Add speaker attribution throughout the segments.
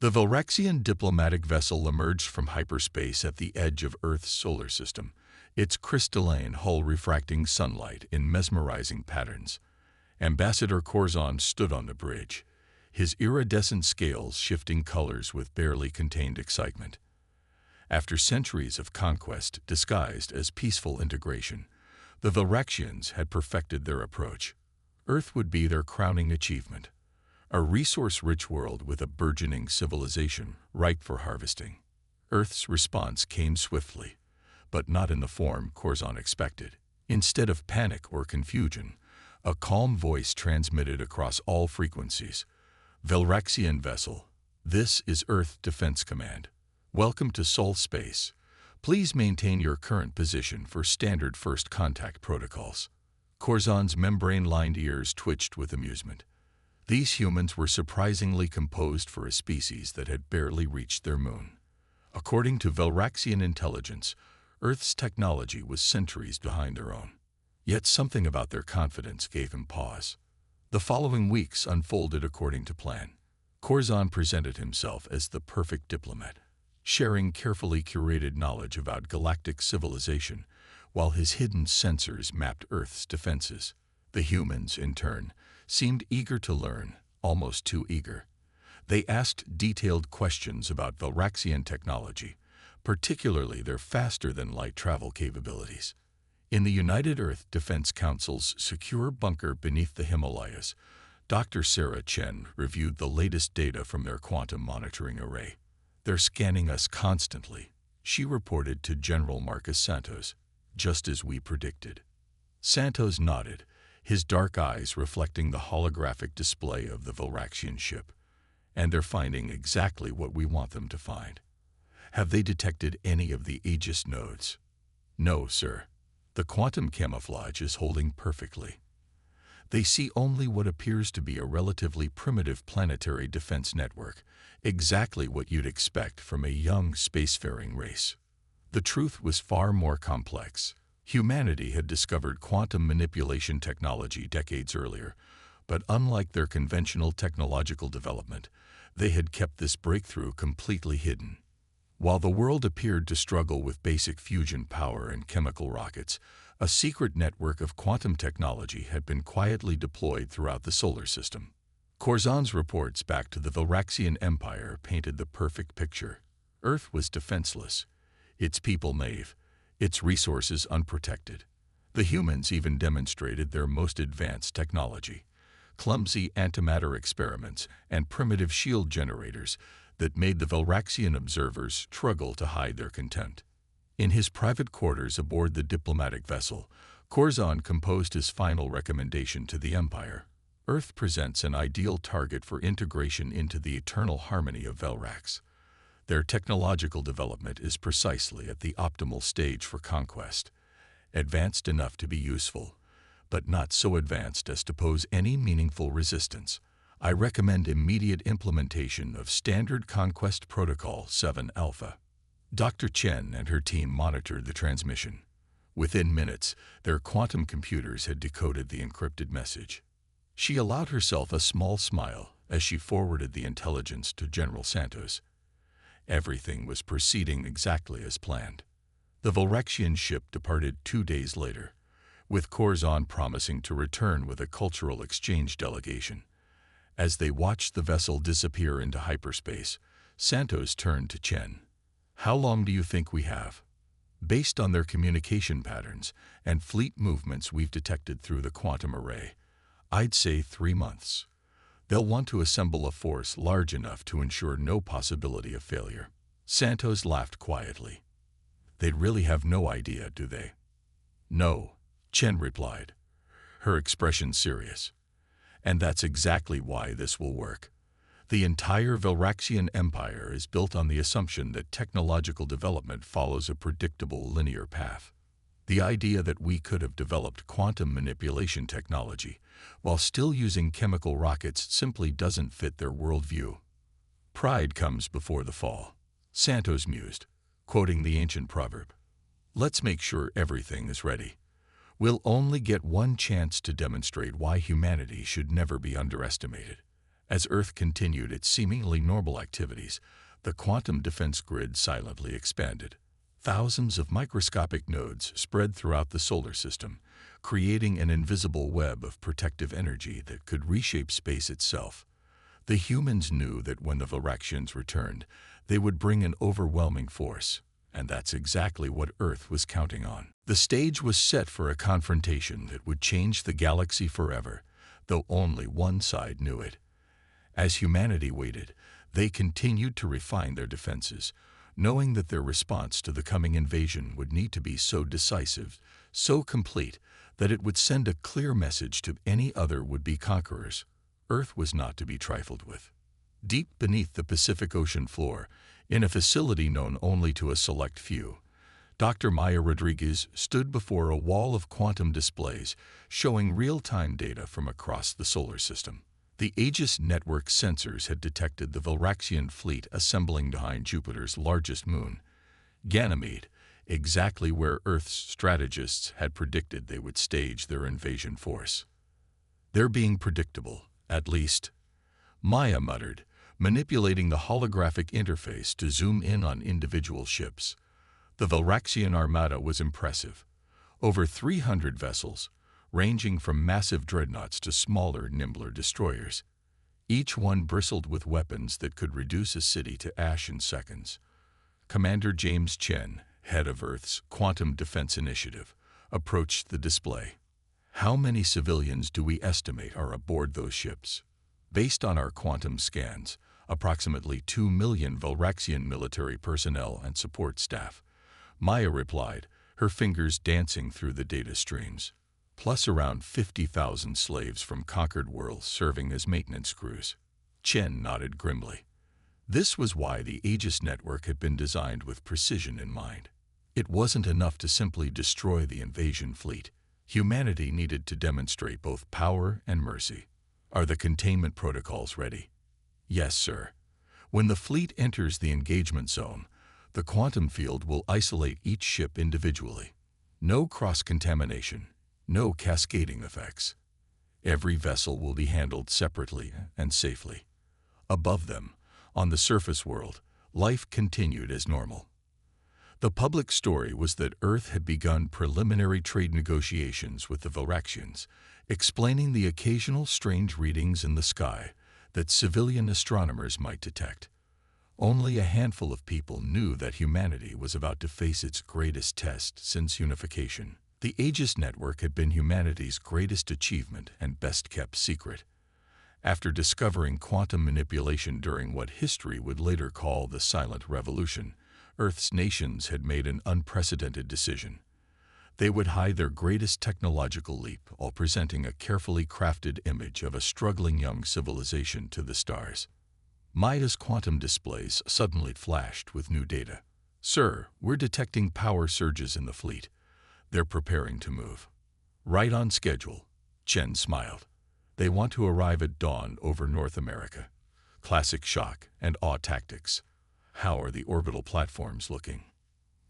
Speaker 1: The Valraxian diplomatic vessel emerged from hyperspace at the edge of Earth's solar system, its crystalline hull refracting sunlight in mesmerizing patterns. Ambassador Corzon stood on the bridge, his iridescent scales shifting colors with barely contained excitement. After centuries of conquest disguised as peaceful integration, the Valraxians had perfected their approach. Earth would be their crowning achievement, a resource-rich world with a burgeoning civilization ripe for harvesting. Earth's response came swiftly, but not in the form Corzon expected. Instead of panic or confusion, a calm voice transmitted across all frequencies. Valraxian vessel, this is Earth Defense Command. Welcome to Sol Space. Please maintain your current position for standard first contact protocols. Corzon's membrane-lined ears twitched with amusement. These humans were surprisingly composed for a species that had barely reached their moon. According to Valraxian intelligence, Earth's technology was centuries behind their own. Yet something about their confidence gave him pause. The following weeks unfolded according to plan. Corzon presented himself as the perfect diplomat, sharing carefully curated knowledge about galactic civilization, while his hidden sensors mapped Earth's defenses. The humans, in turn, seemed eager to learn, almost too eager. They asked detailed questions about Valraxian technology, particularly their faster-than-light travel capabilities. In the United Earth Defense Council's secure bunker beneath the Himalayas, Dr. Sarah Chen reviewed the latest data from their quantum monitoring array. "They're scanning us constantly," she reported to General Marcus Santos, "just as we predicted." Santos nodded, his dark eyes reflecting the holographic display of the Valraxian ship. "And they're finding exactly what we want them to find." "Have they detected any of the Aegis nodes?" "No, sir. The quantum camouflage is holding perfectly. They see only what appears to be a relatively primitive planetary defense network, exactly what you'd expect from a young spacefaring race." The truth was far more complex. Humanity had discovered quantum manipulation technology decades earlier, but unlike their conventional technological development, they had kept this breakthrough completely hidden. While the world appeared to struggle with basic fusion power and chemical rockets, a secret network of quantum technology had been quietly deployed throughout the solar system. Corzon's reports back to the Valraxian Empire painted the perfect picture. Earth was defenseless, its people naive, its resources unprotected. The humans even demonstrated their most advanced technology, clumsy antimatter experiments and primitive shield generators that made the Valraxian observers struggle to hide their contempt. In his private quarters aboard the diplomatic vessel, Corzon composed his final recommendation to the Empire. Earth presents an ideal target for integration into the eternal harmony of Valrax. Their technological development is precisely at the optimal stage for conquest, advanced enough to be useful, but not so advanced as to pose any meaningful resistance. I recommend immediate implementation of Standard Conquest Protocol 7 Alpha. Dr. Chen and her team monitored the transmission. Within minutes, their quantum computers had decoded the encrypted message. She allowed herself a small smile as she forwarded the intelligence to General Santos. Everything was proceeding exactly as planned. The Valraxian ship departed 2 days later, with Corzon promising to return with a cultural exchange delegation. As they watched the vessel disappear into hyperspace, Santos turned to Chen. "How long do you think we have?" "Based on their communication patterns and fleet movements we've detected through the quantum array, I'd say 3 months. They'll want to assemble a force large enough to ensure no possibility of failure." Santos laughed quietly. "They'd really have no idea, do they?" "No," Chen replied, her expression serious. "And that's exactly why this will work. The entire Valraxian Empire is built on the assumption that technological development follows a predictable linear path. The idea that we could have developed quantum manipulation technology while still using chemical rockets simply doesn't fit their worldview. Pride comes before the fall," Santos mused, quoting the ancient proverb. "Let's make sure everything is ready. We'll only get one chance to demonstrate why humanity should never be underestimated." As Earth continued its seemingly normal activities, the quantum defense grid silently expanded. Thousands of microscopic nodes spread throughout the solar system, creating an invisible web of protective energy that could reshape space itself. The humans knew that when the Varaxians returned, they would bring an overwhelming force, and that's exactly what Earth was counting on. The stage was set for a confrontation that would change the galaxy forever, though only one side knew it. As humanity waited, they continued to refine their defenses, knowing that their response to the coming invasion would need to be so decisive, so complete, that it would send a clear message to any other would-be conquerors. Earth was not to be trifled with. Deep beneath the Pacific Ocean floor, in a facility known only to a select few, Dr. Maya Rodriguez stood before a wall of quantum displays showing real-time data from across the solar system. The Aegis network sensors had detected the Varaxian fleet assembling behind Jupiter's largest moon, Ganymede, exactly where Earth's strategists had predicted they would stage their invasion force. "They're being predictable, at least," Maya muttered, manipulating the holographic interface to zoom in on individual ships. The Varaxian armada was impressive. Over 300 vessels, ranging from massive dreadnoughts to smaller, nimbler destroyers. Each one bristled with weapons that could reduce a city to ash in seconds. Commander James Chen, head of Earth's Quantum Defense Initiative, approached the display. "How many civilians do we estimate are aboard those ships?" "Based on our quantum scans, approximately 2 million Varaxian military personnel and support staff," Maya replied, her fingers dancing through the data streams. "Plus around 50,000 slaves from conquered worlds serving as maintenance crews." Chen nodded grimly. This was why the Aegis network had been designed with precision in mind. It wasn't enough to simply destroy the invasion fleet. Humanity needed to demonstrate both power and mercy. "Are the containment protocols ready?" "Yes, sir. When the fleet enters the engagement zone, the quantum field will isolate each ship individually. No cross-contamination, no cascading effects. Every vessel will be handled separately and safely. Above them, on the surface world, life continued as normal." The public story was that Earth had begun preliminary trade negotiations with the Varaxians, explaining the occasional strange readings in the sky that civilian astronomers might detect. Only a handful of people knew that humanity was about to face its greatest test since unification. The Aegis network had been humanity's greatest achievement and best-kept secret. After discovering quantum manipulation during what history would later call the Silent Revolution, Earth's nations had made an unprecedented decision. They would hide their greatest technological leap while presenting a carefully crafted image of a struggling young civilization to the stars. Maya's quantum displays suddenly flashed with new data. "Sir, we're detecting power surges in the fleet. They're preparing to move." "Right on schedule," Chen smiled. "They want to arrive at dawn over North America." Classic shock and awe tactics. "How are the orbital platforms looking?"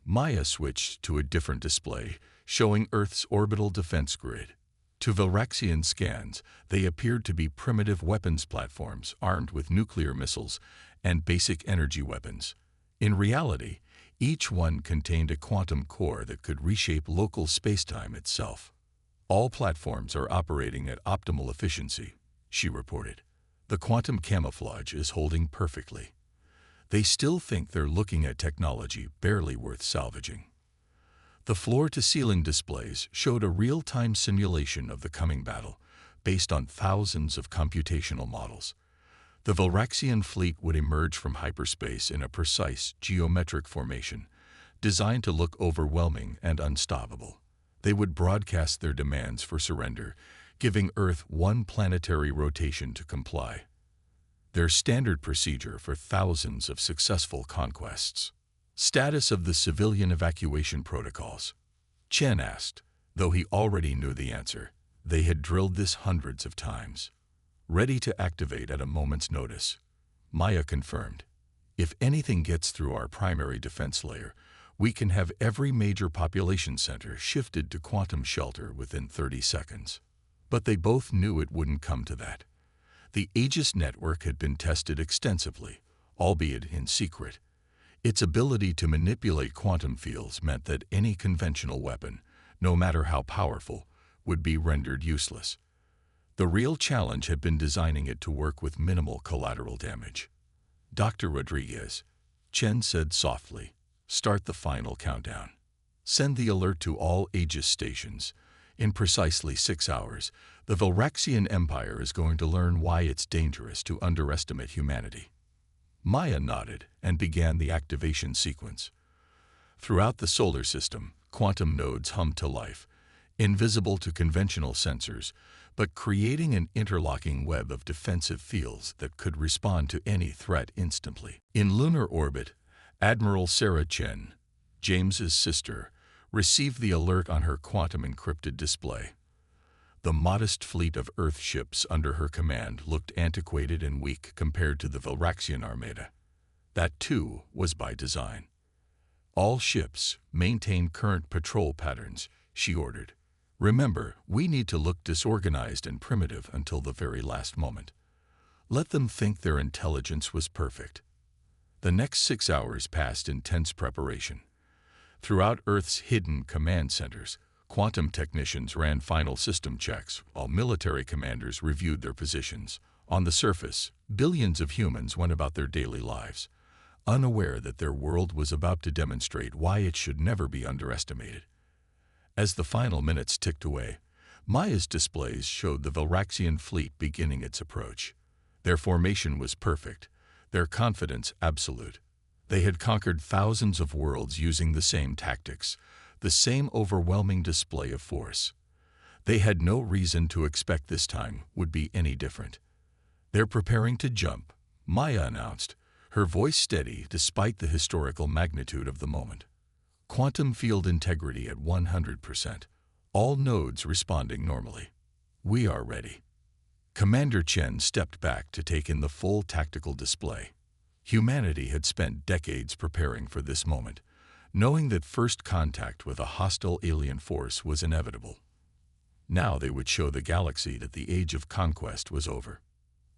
Speaker 1: Maya switched to a different display, showing Earth's orbital defense grid. To Varaxian scans, they appeared to be primitive weapons platforms armed with nuclear missiles and basic energy weapons. In reality, each one contained a quantum core that could reshape local spacetime itself. "All platforms are operating at optimal efficiency," she reported. "The quantum camouflage is holding perfectly. They still think they're looking at technology barely worth salvaging." The floor-to-ceiling displays showed a real-time simulation of the coming battle, based on thousands of computational models. The Varaxian fleet would emerge from hyperspace in a precise geometric formation, designed to look overwhelming and unstoppable. They would broadcast their demands for surrender, giving Earth one planetary rotation to comply. Their standard procedure for thousands of successful conquests. "Status of the civilian evacuation protocols?" Chen asked, though he already knew the answer. They had drilled this hundreds of times. "Ready to activate at a moment's notice," Maya confirmed. "If anything gets through our primary defense layer, we can have every major population center shifted to quantum shelter within 30 seconds. But they both knew it wouldn't come to that. The Aegis network had been tested extensively, albeit in secret. Its ability to manipulate quantum fields meant that any conventional weapon, no matter how powerful, would be rendered useless. The real challenge had been designing it to work with minimal collateral damage. "Dr. Rodriguez," Chen said softly, "start the final countdown. Send the alert to all Aegis stations. In precisely 6 hours, the Valraxian Empire is going to learn why it's dangerous to underestimate humanity." Maya nodded and began the activation sequence. Throughout the solar system, quantum nodes hummed to life, invisible to conventional sensors, but creating an interlocking web of defensive fields that could respond to any threat instantly. In lunar orbit, Admiral Sarah Chen, James's sister, received the alert on her quantum-encrypted display. The modest fleet of Earth ships under her command looked antiquated and weak compared to the Valraxian Armada. That, too, was by design. "All ships maintain current patrol patterns," she ordered. "Remember, we need to look disorganized and primitive until the very last moment. Let them think their intelligence was perfect." The next 6 hours passed in tense preparation. Throughout Earth's hidden command centers, quantum technicians ran final system checks, while military commanders reviewed their positions. On the surface, billions of humans went about their daily lives, unaware that their world was about to demonstrate why it should never be underestimated. As the final minutes ticked away, Maya's displays showed the Valraxian fleet beginning its approach. Their formation was perfect, their confidence absolute. They had conquered thousands of worlds using the same tactics, the same overwhelming display of force. They had no reason to expect this time would be any different. "They're preparing to jump," Maya announced, her voice steady despite the historical magnitude of the moment. "Quantum field integrity at 100%. All nodes responding normally. We are ready." Commander Chen stepped back to take in the full tactical display. Humanity had spent decades preparing for this moment, knowing that first contact with a hostile alien force was inevitable. Now they would show the galaxy that the age of conquest was over.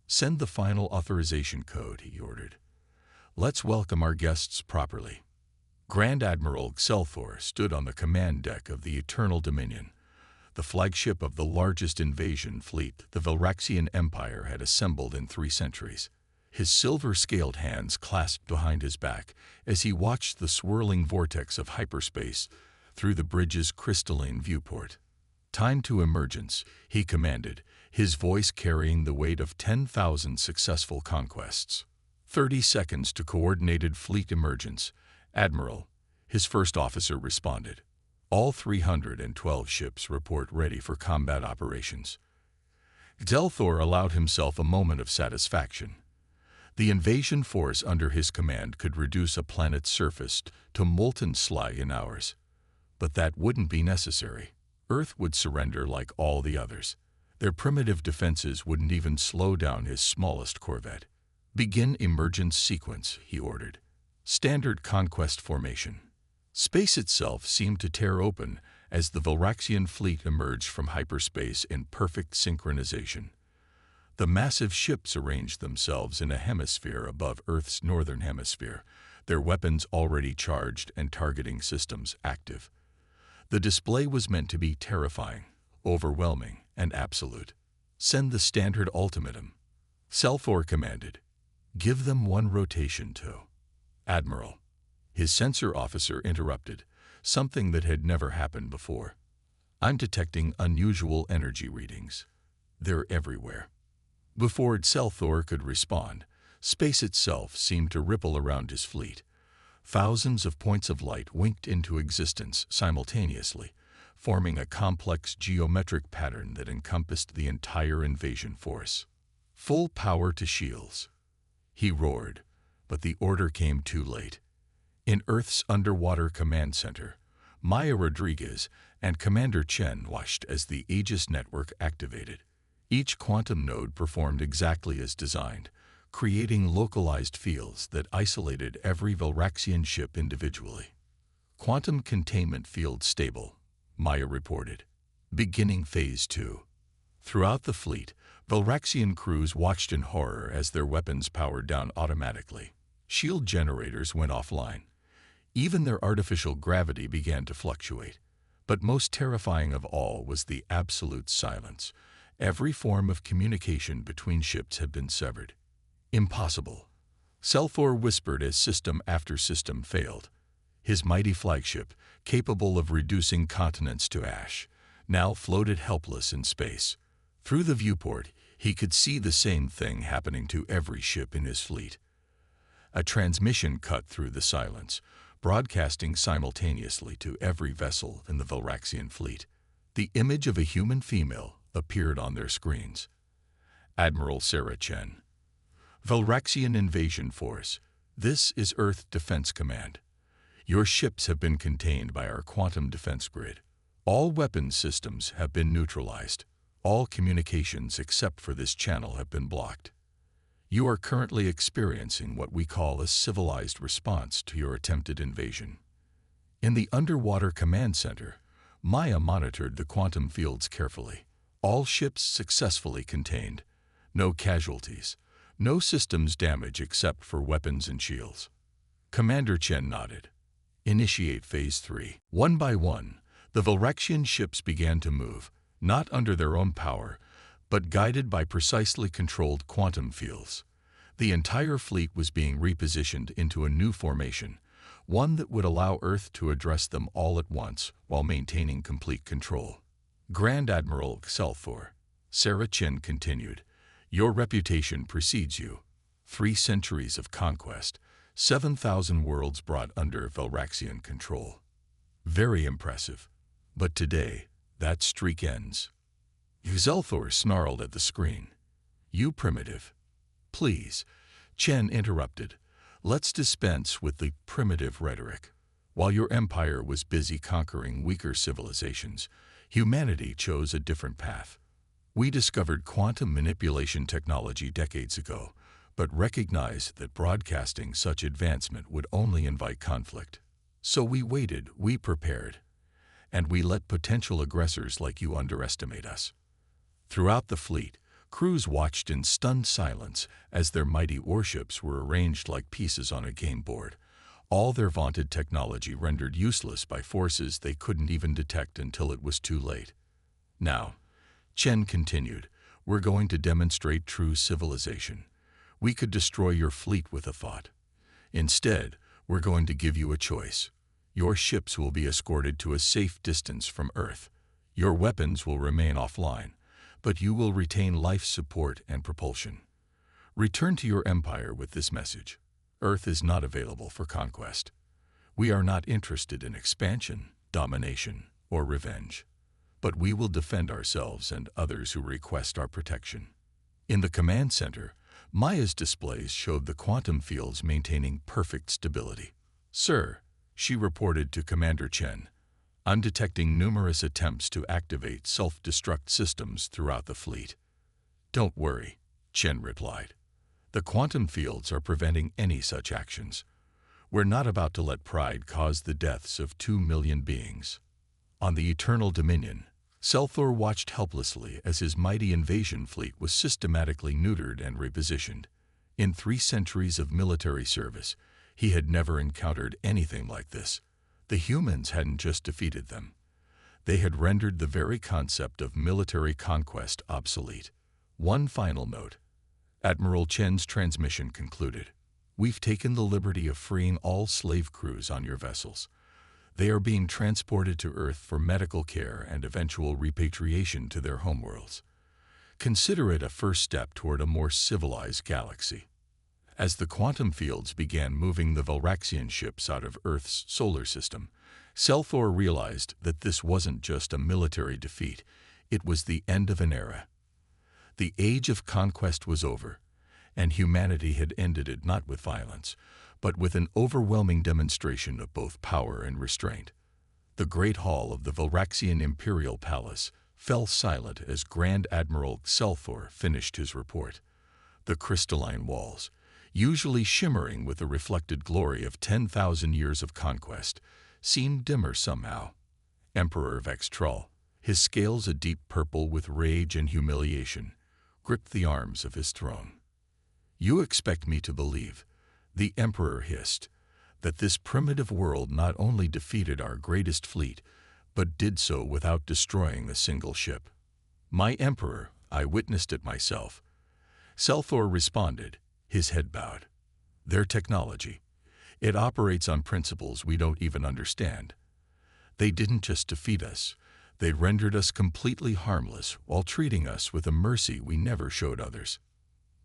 Speaker 1: "Send the final authorization code," he ordered. "Let's welcome our guests properly." Grand Admiral Xelthor stood on the command deck of the Eternal Dominion, the flagship of the largest invasion fleet the Valraxian Empire had assembled in 3 centuries. His silver-scaled hands clasped behind his back as he watched the swirling vortex of hyperspace through the bridge's crystalline viewport. "Time to emergence," he commanded, his voice carrying the weight of 10,000 successful conquests. 30 seconds to coordinated fleet emergence, Admiral," his first officer responded. "All 312 ships report ready for combat operations." Xelthor allowed himself a moment of satisfaction. The invasion force under his command could reduce a planet's surface to molten slag in hours. But that wouldn't be necessary. Earth would surrender like all the others. Their primitive defenses wouldn't even slow down his smallest corvette. "Begin emergence sequence," he ordered. Standard conquest formation. Space itself seemed to tear open as the Valraxian fleet emerged from hyperspace in perfect synchronization. The massive ships arranged themselves in a hemisphere above Earth's northern hemisphere, their weapons already charged and targeting systems active. The display was meant to be terrifying, overwhelming, and absolute. "Send the standard ultimatum," Xelthor commanded. "Give them 1 rotation to." "Admiral," his sensor officer interrupted, something that had never happened before. "I'm detecting unusual energy readings. They're everywhere." Before Xelthor could respond, space itself seemed to ripple around his fleet. Thousands of points of light winked into existence simultaneously, forming a complex geometric pattern that encompassed the entire invasion force. "Full power to shields," he roared, but the order came too late. In Earth's underwater command center, Maya Rodriguez and Commander Chen watched as the Aegis network activated. Each quantum node performed exactly as designed, creating localized fields that isolated every Valraxian ship individually. "Quantum containment field stable," Maya reported. "Beginning phase 2. Throughout the fleet, Valraxian crews watched in horror as their weapons powered down automatically. Shield generators went offline. Even their artificial gravity began to fluctuate. But most terrifying of all was the absolute silence. Every form of communication between ships had been severed. Impossible. Selthor whispered as system after system failed. His mighty flagship, capable of reducing continents to ash, now floated helpless in space. Through the viewport, he could see the same thing happening to every ship in his fleet. A transmission cut through the silence, broadcasting simultaneously to every vessel in the Valraxian fleet. The image of a human female appeared on their screens. Admiral Sarah Chen. Valraxian Invasion Force. This is Earth Defense Command. Your ships have been contained by our quantum defense grid. All weapons systems have been neutralized. All communications except for this channel have been blocked. You are currently experiencing what we call a civilized response to your attempted invasion. In the underwater command center, Maya monitored the quantum fields carefully. All ships successfully contained. No casualties. No systems damage except for weapons and shields. Commander Chen nodded. Initiate Phase 3. One by one, the Valraxian ships began to move, not under their own power, but guided by precisely controlled quantum fields. The entire fleet was being repositioned into a new formation, one that would allow Earth to address them all at once while maintaining complete control. Grand Admiral Selthor, Sarah Chen continued, your reputation precedes you. 3 centuries of conquest, 7,000 worlds brought under Valraxian control. Very impressive. But today, that streak ends. Selthor snarled at the screen. You primitive. Please, Chen interrupted. Let's dispense with the primitive rhetoric. While your empire was busy conquering weaker civilizations, humanity chose a different path. We discovered quantum manipulation technology decades ago, but recognized that broadcasting such advancement would only invite conflict. So we waited, we prepared, and we let potential aggressors like you underestimate us. Throughout the fleet, crews watched in stunned silence as their mighty warships were arranged like pieces on a game board, all their vaunted technology rendered useless by forces they couldn't even detect until it was too late. Now, Chen continued, we're going to demonstrate true civilization. We could destroy your fleet with a thought. Instead, we're going to give you a choice. Your ships will be escorted to a safe distance from Earth. Your weapons will remain offline, but you will retain life support and propulsion. Return to your empire with this message. Earth is not available for conquest. We are not interested in expansion, domination, or revenge. But we will defend ourselves and others who request our protection. In the command center, Maya's displays showed the quantum fields maintaining perfect stability. Sir, she reported to Commander Chen, I'm detecting numerous attempts to activate self-destruct systems throughout the fleet. Don't worry, Chen replied. The quantum fields are preventing any such actions. We're not about to let pride cause the deaths of 2 million beings. On the Eternal Dominion, Selthor watched helplessly as his mighty invasion fleet was systematically neutered and repositioned. In 3 centuries of military service, he had never encountered anything like this. The humans hadn't just defeated them. They had rendered the very concept of military conquest obsolete. One final note. Admiral Chen's transmission concluded. We've taken the liberty of freeing all slave crews on your vessels. They are being transported to Earth for medical care and eventual repatriation to their homeworlds. Consider it a first step toward a more civilized galaxy. As the quantum fields began moving the Valraxian ships out of Earth's solar system, Selthor realized that this wasn't just a military defeat, it was the end of an era. The age of conquest was over, and humanity had ended it not with violence, but with an overwhelming demonstration of both power and restraint. The great hall of the Valraxian Imperial Palace fell silent as Grand Admiral Selthor finished his report. The crystalline walls, usually shimmering with the reflected glory of 10,000 years of conquest, seemed dimmer somehow. Emperor Vextral, his scales a deep purple with rage and humiliation, gripped the arms of his throne. "You expect me to believe," the Emperor hissed, "that this primitive world not only defeated our greatest fleet, but did so without destroying a single ship?" "My Emperor, I witnessed it myself," Selthor responded, his head bowed. "Their technology, it operates on principles we don't even understand. They didn't just defeat us, they rendered us completely harmless while treating us with a mercy we never showed others."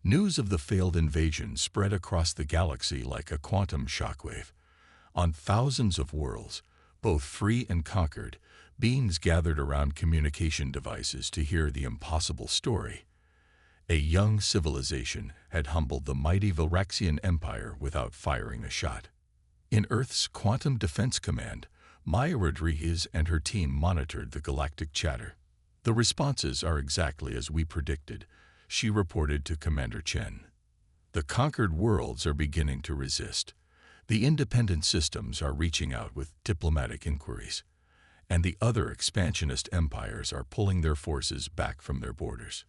Speaker 1: News of the failed invasion spread across the galaxy like a quantum shockwave. On thousands of worlds, both free and conquered, beings gathered around communication devices to hear the impossible story. A young civilization had humbled the mighty Valraxian Empire without firing a shot. In Earth's Quantum Defense Command, Maya Rodriguez and her team monitored the galactic chatter. "The responses are exactly as we predicted," she reported to Commander Chen. "The conquered worlds are beginning to resist. The independent systems are reaching out with diplomatic inquiries, and the other expansionist empires are pulling their forces back from their borders."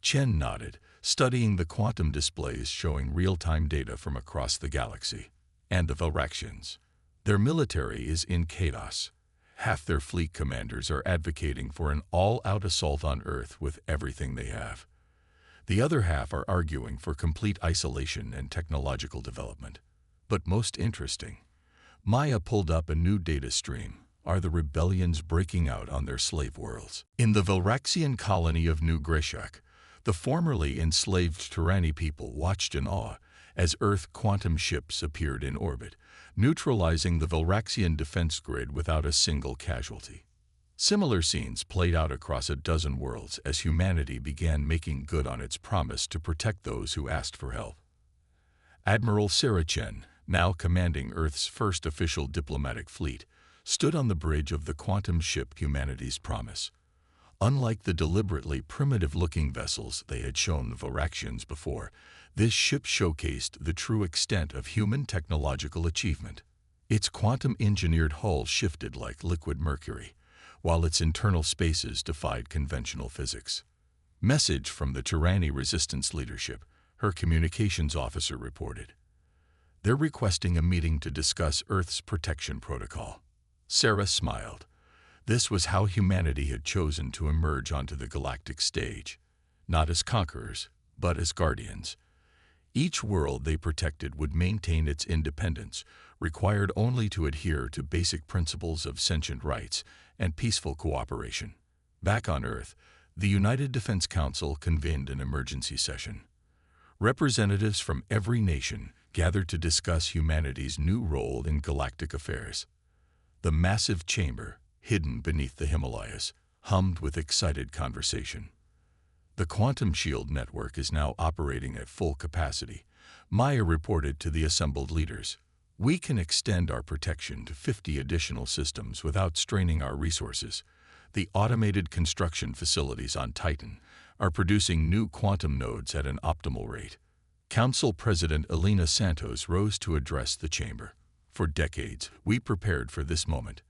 Speaker 1: Chen nodded, studying the quantum displays showing real-time data from across the galaxy. "And the Valraxians. Their military is in chaos. Half their fleet commanders are advocating for an all-out assault on Earth with everything they have. The other half are arguing for complete isolation and technological development. But most interesting, Maya pulled up a new data stream, are the rebellions breaking out on their slave worlds. In the Valraxian colony of New Greshak, the formerly enslaved Tyranny people watched in awe as Earth quantum ships appeared in orbit, neutralizing the Valraxian defense grid without a single casualty. Similar scenes played out across a dozen worlds as humanity began making good on its promise to protect those who asked for help. Admiral Sarah Chen, now commanding Earth's first official diplomatic fleet, stood on the bridge of the quantum ship Humanity's Promise. Unlike the deliberately primitive-looking vessels they had shown the Valraxians before, this ship showcased the true extent of human technological achievement. Its quantum-engineered hull shifted like liquid mercury, while its internal spaces defied conventional physics. "Message from the Tyranny Resistance leadership," her communications officer reported. "They're requesting a meeting to discuss Earth's protection protocol." Sarah smiled. This was how humanity had chosen to emerge onto the galactic stage, not as conquerors, but as guardians. Each world they protected would maintain its independence, required only to adhere to basic principles of sentient rights and peaceful cooperation. Back on Earth, the United Defense Council convened an emergency session. Representatives from every nation gathered to discuss humanity's new role in galactic affairs. The massive chamber, hidden beneath the Himalayas, hummed with excited conversation. "The quantum shield network is now operating at full capacity," Maya reported to the assembled leaders. "We can extend our protection to 50 additional systems without straining our resources. The automated construction facilities on Titan are producing new quantum nodes at an optimal rate." Council President Elena Santos rose to address the chamber. "For decades, we prepared for this moment.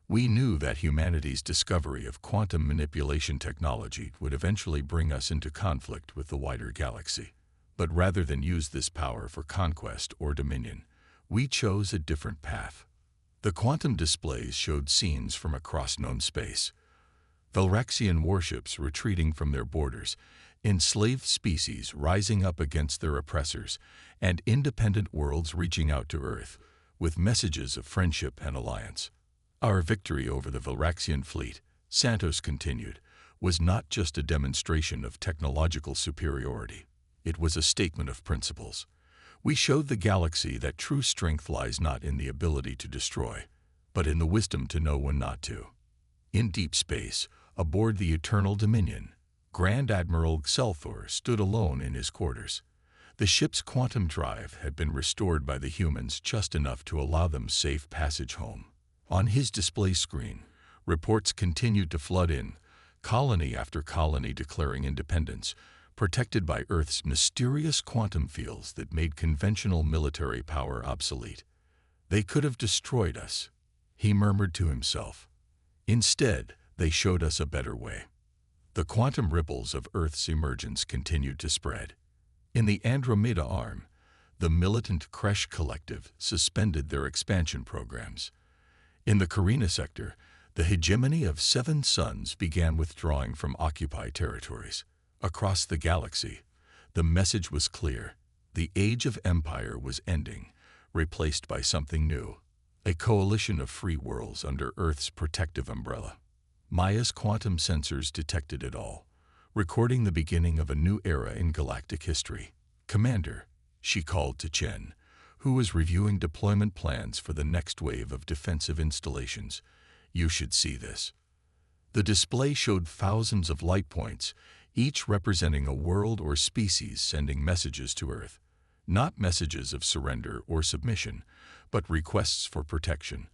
Speaker 1: We knew that humanity's discovery of quantum manipulation technology would eventually bring us into conflict with the wider galaxy. But rather than use this power for conquest or dominion, we chose a different path." The quantum displays showed scenes from across known space. Valraxian warships retreating from their borders, enslaved species rising up against their oppressors, and independent worlds reaching out to Earth with messages of friendship and alliance. "Our victory over the Valraxian fleet," Santos continued, "was not just a demonstration of technological superiority. It was a statement of principles. We showed the galaxy that true strength lies not in the ability to destroy, but in the wisdom to know when not to." In deep space, aboard the Eternal Dominion, Grand Admiral Selthor stood alone in his quarters. The ship's quantum drive had been restored by the humans just enough to allow them safe passage home. On his display screen, reports continued to flood in, colony after colony declaring independence, protected by Earth's mysterious quantum fields that made conventional military power obsolete. "They could have destroyed us," he murmured to himself. "Instead, they showed us a better way." The quantum ripples of Earth's emergence continued to spread. In the Andromeda Arm, the militant Kresh Collective suspended their expansion programs. In the Carina sector, the hegemony of 7 suns began withdrawing from occupied territories. Across the galaxy, the message was clear. The age of empire was ending, replaced by something new, a coalition of free worlds under Earth's protective umbrella. Maya's quantum sensors detected it all, recording the beginning of a new era in galactic history. "Commander," she called to Chen, who was reviewing deployment plans for the next wave of defensive installations, "you should see this." The display showed thousands of light points, each representing a world or species sending messages to Earth. Not messages of surrender or submission, but requests for protection,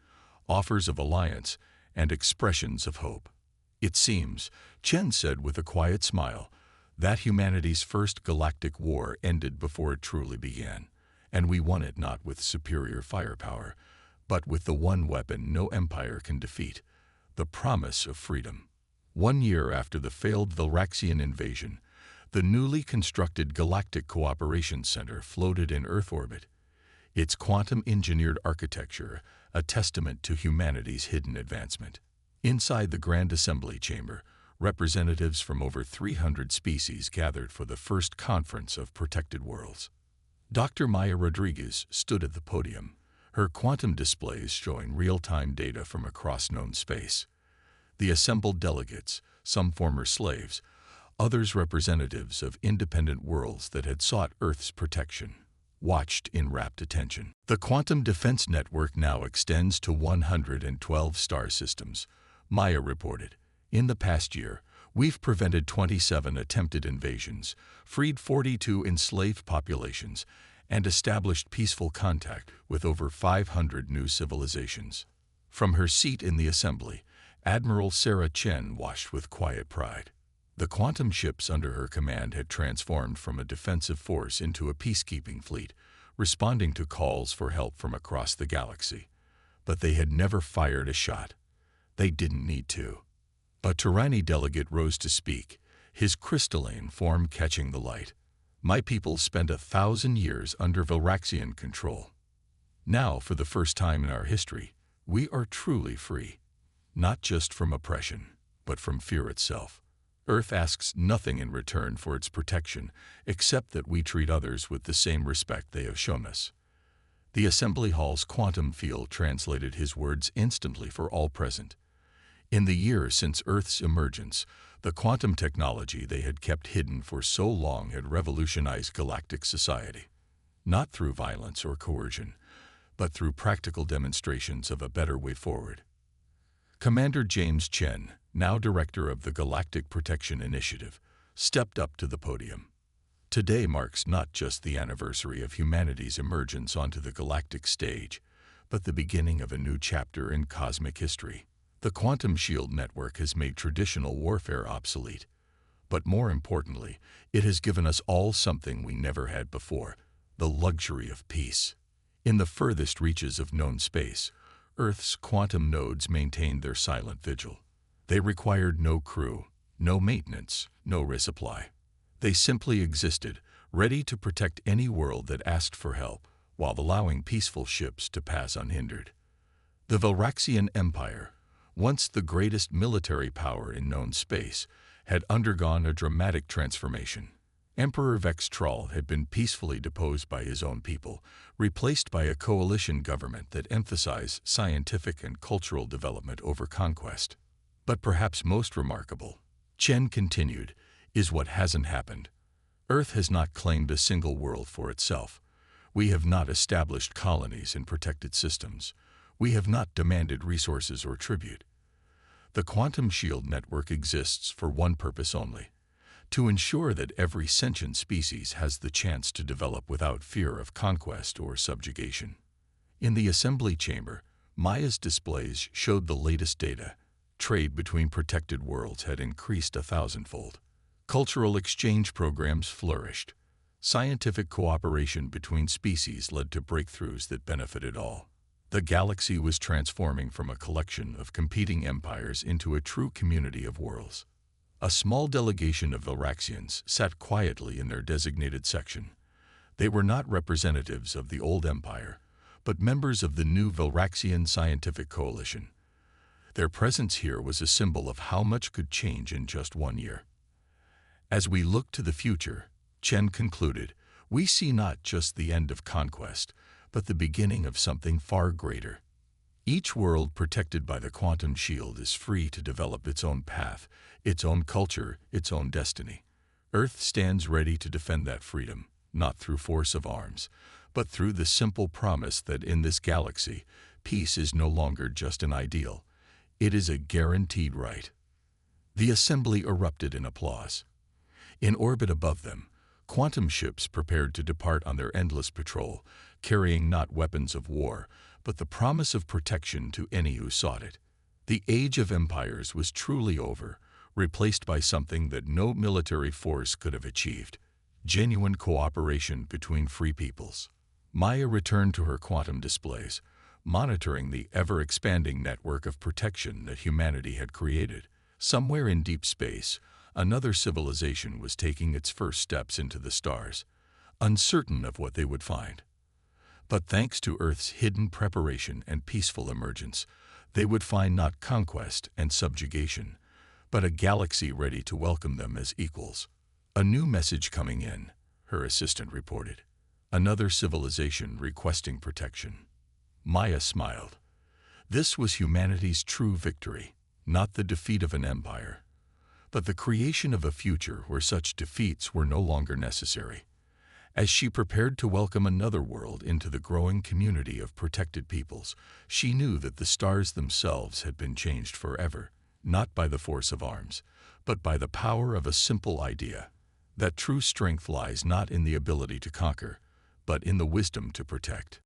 Speaker 1: offers of alliance, and expressions of hope. "It seems," Chen said with a quiet smile, "that humanity's first galactic war ended before it truly began, and we won it not with superior firepower, but with the one weapon no empire can defeat, the promise of freedom." 1 year after the failed Valraxian invasion, the newly constructed Galactic Cooperation Center floated in Earth orbit, its quantum-engineered architecture a testament to humanity's hidden advancement. Inside the Grand Assembly Chamber, representatives from over 300 species gathered for the first conference of protected worlds. Dr. Maya Rodriguez stood at the podium, her quantum displays showing real-time data from across known space. The assembled delegates, some former slaves, others representatives of independent worlds that had sought Earth's protection, watched in rapt attention. "The quantum defense network now extends to 112 star systems," Maya reported. "In the past year, we've prevented 27 attempted invasions, freed 42 enslaved populations, and established peaceful contact with over 500 new civilizations." From her seat in the assembly, Admiral Sarah Chen watched with quiet pride. The quantum ships under her command had transformed from a defensive force into a peacekeeping fleet, responding to calls for help from across the galaxy. But they had never fired a shot. They didn't need to. A Tyranny delegate rose to speak, his crystalline form catching the light. "My people spent 1,000 years under Valraxian control. Now, for the first time in our history, we are truly free. Not just from oppression, but from fear itself. Earth asks nothing in return for its protection, except that we treat others with the same respect they have shown us." The assembly hall's quantum field translated his words instantly for all present. In the years since Earth's emergence, the quantum technology they had kept hidden for so long had revolutionized galactic society. Not through violence or coercion, but through practical demonstrations of a better way forward. Commander James Chen, now director of the Galactic Protection Initiative, stepped up to the podium. "Today marks not just the anniversary of humanity's emergence onto the galactic stage, but the beginning of a new chapter in cosmic history. The quantum shield network has made traditional warfare obsolete, but more importantly, it has given us all something we never had before, the luxury of peace." In the furthest reaches of known space, Earth's quantum nodes maintained their silent vigil. They required no crew, no maintenance, no resupply. They simply existed, ready to protect any world that asked for help, while allowing peaceful ships to pass unhindered. The Valraxian Empire, once the greatest military power in known space, had undergone a dramatic transformation. Emperor Vextral had been peacefully deposed by his own people, replaced by a coalition government that emphasized scientific and cultural development over conquest. But perhaps most remarkable, Chen continued, is what hasn't happened. Earth has not claimed a single world for itself. We have not established colonies in protected systems. We have not demanded resources or tribute. The quantum shield network exists for one purpose only: to ensure that every sentient species has the chance to develop without fear of conquest or subjugation. In the assembly chamber, Maya's displays showed the latest data. Trade between protected worlds had increased 1,000-fold. Cultural exchange programs flourished. Scientific cooperation between species led to breakthroughs that benefited all. The galaxy was transforming from a collection of competing empires into a true community of worlds. A small delegation of Valraxians sat quietly in their designated section. They were not representatives of the old empire, but members of the new Valraxian Scientific Coalition. Their presence here was a symbol of how much could change in just 1 year. As we look to the future, Chen concluded, we see not just the end of conquest, but the beginning of something far greater. Each world protected by the quantum shield is free to develop its own path, its own culture, its own destiny. Earth stands ready to defend that freedom, not through force of arms, but through the simple promise that in this galaxy, peace is no longer just an ideal. It is a guaranteed right. The assembly erupted in applause. In orbit above them, quantum ships prepared to depart on their endless patrol, carrying not weapons of war, but the promise of protection to any who sought it. The age of empires was truly over, replaced by something that no military force could have achieved: genuine cooperation between free peoples. Maya returned to her quantum displays, monitoring the ever-expanding network of protection that humanity had created. Somewhere in deep space, another civilization was taking its first steps into the stars, uncertain of what they would find. But thanks to Earth's hidden preparation and peaceful emergence, they would find not conquest and subjugation, but a galaxy ready to welcome them as equals. A new message coming in, her assistant reported. Another civilization requesting protection. Maya smiled. This was humanity's true victory, not the defeat of an empire, but the creation of a future where such defeats were no longer necessary. As she prepared to welcome another world into the growing community of protected peoples, she knew that the stars themselves had been changed forever, not by the force of arms, but by the power of a simple idea, that true strength lies not in the ability to conquer, but in the wisdom to protect.